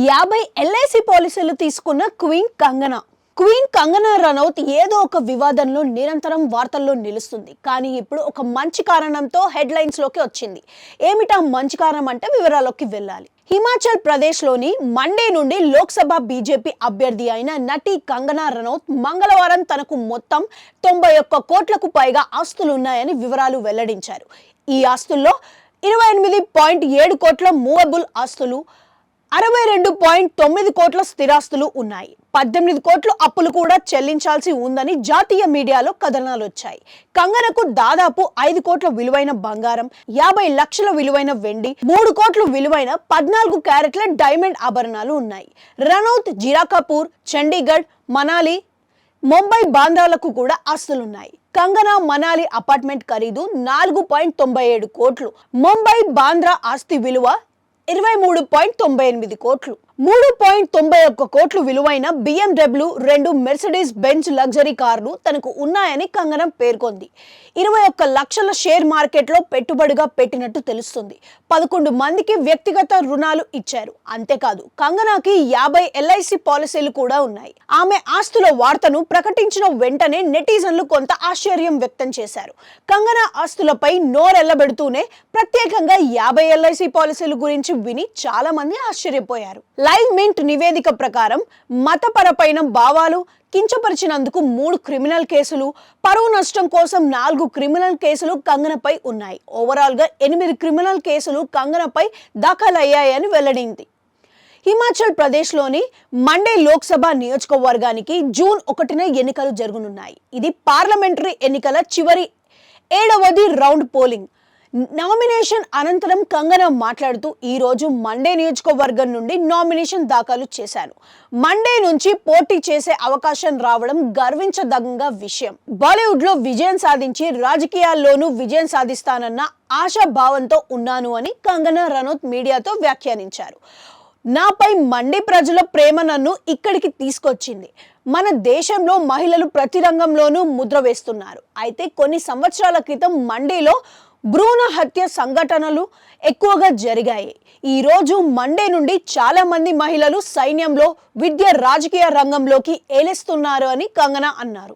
50 LIC పాలసీలు తీసుకున్న queen Kangana Ranaut ఏదో ఒక వివాదంలో నిరంతరం వార్తల్లో నిలుస్తుంది. కానీ ఇప్పుడు ఒక మంచి కారణంతో హెడ్లైన్స్ లోకి వచ్చింది. ఏమిటా మంచి కారణం అంటే వివరాల్లోకి వెళ్ళాలి. హిమాచల్ ప్రదేశ్లోని మండే నుండి లోక్సభ బీజేపీ అభ్యర్థి అయిన నటి కంగనా రనౌత్ మంగళవారం తనకు మొత్తం 91 కోట్లకు పైగా ఆస్తులున్నాయని వివరాలు వెల్లడించారు. ఈ ఆస్తుల్లో 28.7 కోట్ల మూవబుల్ ఆస్తులు, 62.9 కోట్ల స్థిరాస్తులు ఉన్నాయి. 18 కోట్ల అప్పులు కూడా చెల్లించాల్సి ఉందని జాతీయ మీడియాలో కథనాలు వచ్చాయి. కంగనకు దాదాపు 5 కోట్ల విలువైన బంగారం, 50 లక్షల విలువైన వెండి, 3 కోట్ల విలువైన 14 క్యారెట్ల డైమండ్ ఆభరణాలు ఉన్నాయి. రనౌత్ జిరాకాపూర్, చండీగఢ్, మనాలి, ముంబై, బాంద్రాలకు కూడా ఆస్తులున్నాయి. కంగనా మనాలి అపార్ట్మెంట్ ఖరీదు 4.97 కోట్లు, ముంబై బాంద్రా ఆస్తి విలువ 23.98 కోట్లు, 3.91 కోట్లు విలువైన BMW 2 మెర్సిడీస్ బెంజ్ లగ్జరీ కార్లు తనకు ఉన్నాయని కంగనా పేర్కొంది. 21 లక్షల షేర్ మార్కెట్లో పెట్టుబడిగా పెట్టినట్టు తెలుస్తుంది. 11 మందికి వ్యక్తిగత రుణాలు ఇచ్చారు. అంతేకాదు కంగనాకి 50 ఎల్ఐసి పాలసీలు కూడా ఉన్నాయి. ఆమె ఆస్తుల వార్తను ప్రకటించిన వెంటనే నెటిజన్లు కొంత ఆశ్చర్యం వ్యక్తం చేశారు. కంగనా ఆస్తులపై నోరెళ్లబెడుతూనే ప్రత్యేకంగా 50 ఎల్ఐసి పాలసీల గురించి విని చాలా మంది ఆశ్చర్యపోయారు. లైవ్ మింట్ నివేదిక ప్రకారం మతపరమైన భావాలు కించపరిచినందుకు 3 క్రిమినల్ కేసులు, పరువు నష్టం కోసం 4 క్రిమినల్ కేసులు కంగనపై ఉన్నాయి. ఓవరాల్ గా 8 క్రిమినల్ కేసులు కంగనపై దాఖలయ్యాయని వెల్లడింది. హిమాచల్ ప్రదేశ్లోని మండే లోక్సభ నియోజకవర్గానికి జూన్ 1న ఎన్నికలు జరగనున్నాయి. ఇది పార్లమెంటరీ ఎన్నికల చివరి 7వ రౌండ్ పోలింగ్. నామినేషన్ అనంతరం కంగనా మాట్లాడుతూ ఈ రోజు మండే నియోజకవర్గం నుండి నామినేషన్ దాఖలు చేశాను. మండే నుంచి పోటీ చేసే అవకాశం రావడం గర్వించదగ్గ విషయం. బాలీవుడ్ లో విజయం సాధించి రాజకీయాల్లోనూ విజయం సాధిస్తానన్న ఆశాభావంతో ఉన్నాను అని కంగనా రనౌత్ మీడియాతో వ్యాఖ్యానించారు. నాపై మండి ప్రజల ప్రేమ నన్ను ఇక్కడికి తీసుకొచ్చింది. మన దేశంలో మహిళలు ప్రతి రంగంలోనూ ముద్ర వేస్తున్నారు. అయితే కొన్ని సంవత్సరాల క్రితం మండీలో భ్రూణ హత్య సంఘటనలు ఎక్కువగా జరిగాయి. ఈ రోజు మండే నుండి చాలా మంది మహిళలు సైన్యంలో, విద్య, రాజకీయ రంగంలోకి ఏలేస్తున్నారు అని కంగనా అన్నారు.